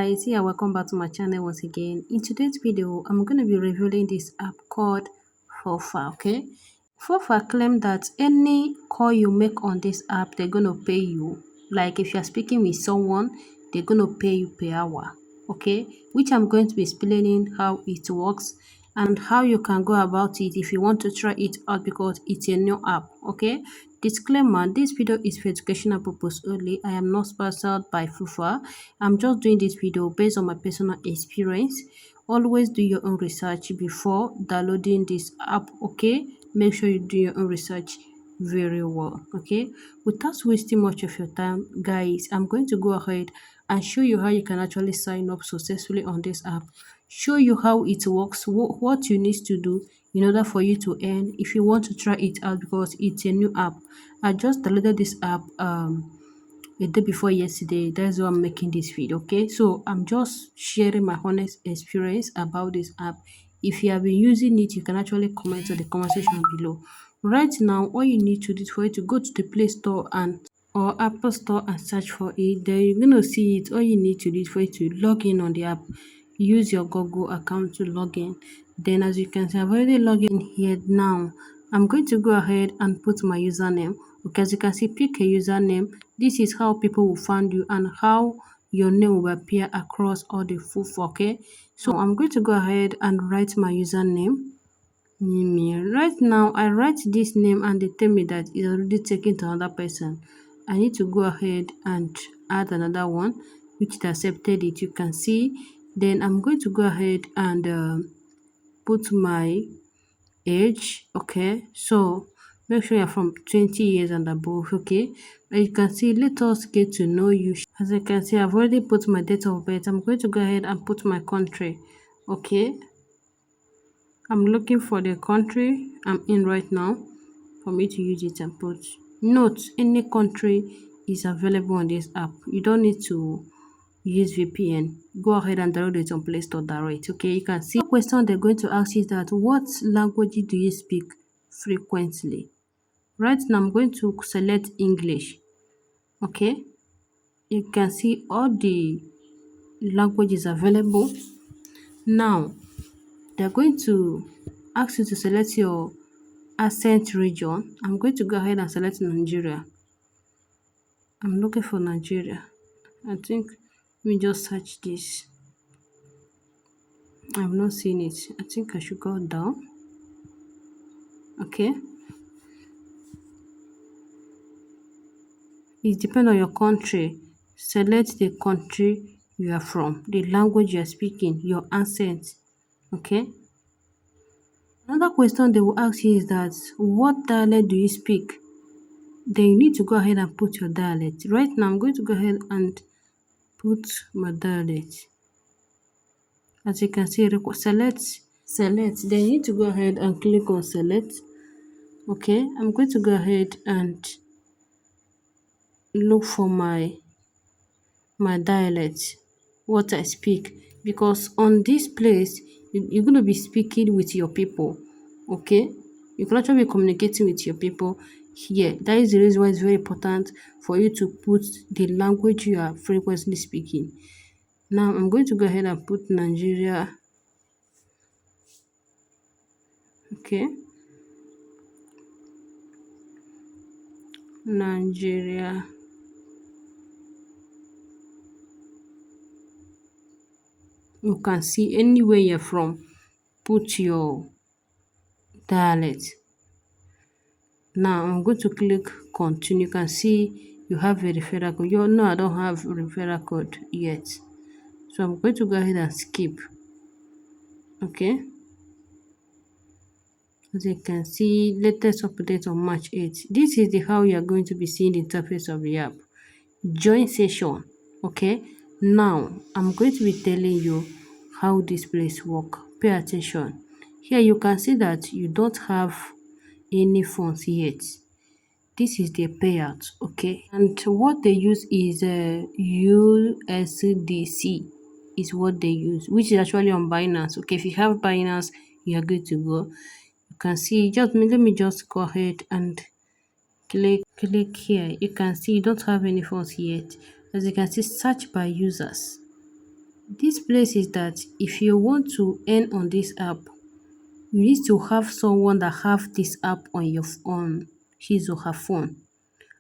Guys, yeah, welcome back to my channel once again. In today's video, I'm going to be reviewing this app called Fluffle. Okay, Fluffle claim that any call you make on this app, they're going to pay you. Like if you're speaking with someone, they're going to pay you per hour. Okay, which I'm going to be explaining how it works and how you can go about it if you want to try it out because it's a new app. Okay, disclaimer, this video is for educational purpose only. I am not sponsored by Fufa. I'm just doing this video based on my personal experience. Always do your own research before downloading this app. Okay, make sure you do your own research very well. Okay, without wasting much of your time, guys, I'm going to go ahead and show you how you can actually sign up successfully on this app, show you how it works, what you need to do in order for you to earn if you want to try it out because it's a new app. I just downloaded this app a day before yesterday. That's why I'm making this video. Okay, so I'm just sharing my honest experience about this app. If you have been using it, you can actually comment on the comment section below. Right now, all you need to do is for you to go to the Play Store and or Apple Store and search for it. Then you're gonna see it. All you need to do is for you to log in on the app. Use your Google account to log in. Then as you can see, I've already logged in here now. I'm going to go ahead and put my username. Okay, as you can see, pick a username. This is how people will find you and how your name will appear across all the Fluffle. Okay, so I'm going to go ahead and write my username. Right now, I write this name and they tell me that it's already taken to another person. I need to go ahead and add another one, which it accepted it. You can see. Then I'm going to go ahead and put my age. Okay, so make sure you're from 20 years and above. Okay, as you can see, let us get to know you. As you can see, I've already put my date of birth. I'm going to go ahead and put my country. Okay, I'm looking for the country I'm in right now for me to use it and put. Note, any country is available on this app. You don't need to use VPN. Go ahead and download it on Play Store direct. Okay, you can see the question they're going to ask is that what language do you speak frequently? Right now, I'm going to select English. Okay, you can see all the languages available. Now, they're going to ask you to select your accent region. I'm going to go ahead and select Nigeria. I'm looking for Nigeria. I think let me just search this. I've not seen it. I think I should go down. Okay. It depends on your country. Select the country you are from, the language you are speaking, your accent. Okay. Another question they will ask you is that what dialect do you speak? Then you need to go ahead and put your dialect. Right now, I'm going to go ahead and put my dialect. As you can see, select. Then you need to go ahead and click on select. Okay, I'm going to go ahead and look for my dialect, what I speak, because on this place you're going to be speaking with your people. Okay, you can actually be communicating with your people here. That is the reason why it's very important for you to put the language you are frequently speaking. Now I'm going to go ahead and put Nigeria. Okay, Nigeria. You can see anywhere you're from, put your dialect. Now I'm going to click continue. You can see you have a referral code. No, I don't have referral code yet, so I'm going to go ahead and skip. Okay, as you can see, latest update on March 8th. This is the how you are going to be seeing the interface of the app. Join session. Okay, now I'm going to be telling you how this place work. Pay attention. Here you can see that you don't have any funds yet. This is the payout. Okay, and what they use is USDC is what they use, which is actually on Binance. Okay, if you have Binance, you are good to go. You can see, just let me just go ahead and click here. You can see you don't have any funds yet. As you can see, search by users. This place is that if you want to earn on this app, you need to have someone that have this app on your on his or her phone.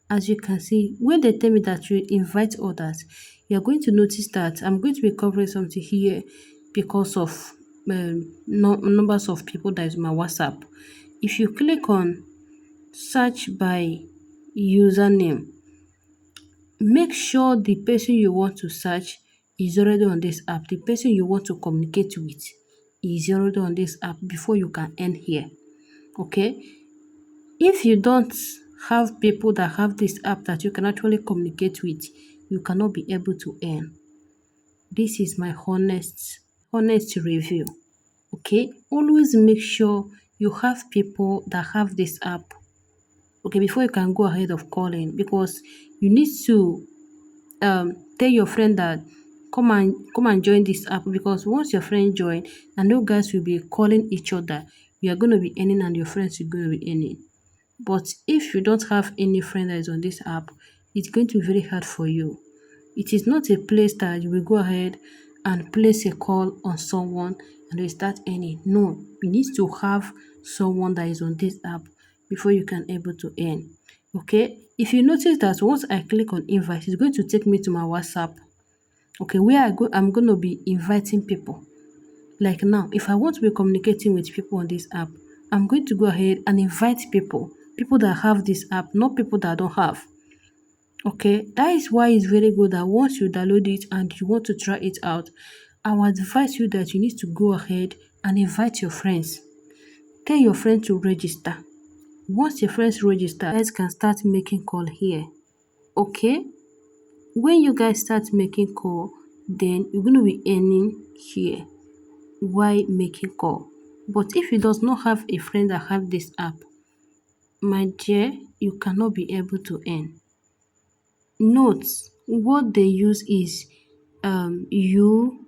As you can see, when they tell me that you invite others, you're going to notice that I'm going to be covering something here because of numbers of people that is my WhatsApp. If you click on search by username, make sure the person you want to search is already on this app. The person you want to communicate with is already on this app before you can end here. Okay? If you don't have people that have this app that you can actually communicate with, you cannot be able to earn. This is my honest review. Okay? Always make sure you have people that have this app. Okay, before you can go ahead of calling, because you need to tell your friend that come and join this app, because once your friend join and you guys will be calling each other, you are going to be earning and your friends are going to be earning. But if you don't have any friend that is on this app, it's going to be very hard for you. It is not a place that you will go ahead and place a call on someone and they start earning. No, you need to have someone that is on this app before you can able to earn. Okay, if you notice that once I click on invite, it's going to take me to my WhatsApp. Okay, where I'm going to be inviting people. Like now, if I want to be communicating with people on this app, I'm going to go ahead and invite people that have this app, not people that don't have. Okay, that is why it's very good that once you download it and you want to try it out, I would advise you that you need to go ahead and invite your friends. Tell your friend to register. Once your friends register, you guys can start making call here. Okay, when you guys start making call, then you're going to be earning here while making call. But if you does not have a friend that have this app, my dear, you cannot be able to earn. Note, what they use is USDC.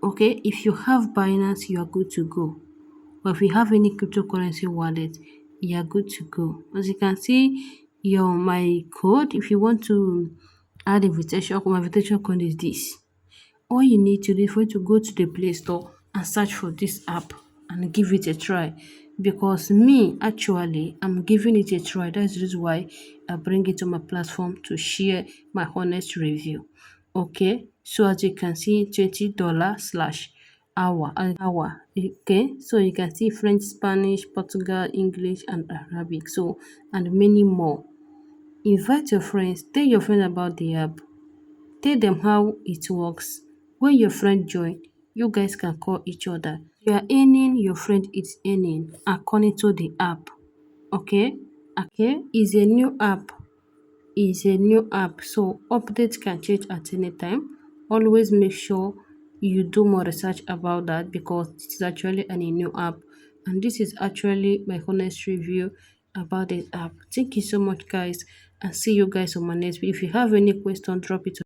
Okay, if you have Binance, you are good to go. Or if you have any cryptocurrency wallet, you are good to go. As you can see, my code, if you want to add invitation, my invitation code is this. All you need to do is for you to go to the Play Store and search for this app and give it a try. Because me, actually, I'm giving it a try. That's the reason why I bring it to my platform to share my honest review. Okay, so as you can see, $20 slash hour. Okay, so you can see French, Spanish, Portugal, English, and Arabic. So, and many more. Invite your friends, tell your friend about the app. Tell them how it works. When your friend join, you guys can call each other. You are earning, your friend is earning according to the app. Okay? Okay? It's a new app. It's a new app. So updates can change at any time. Always make sure you do more research about that because it is actually a new app. And this is actually my honest review about this app. Thank you so much guys and see you guys on my next video. If you have any question, drop it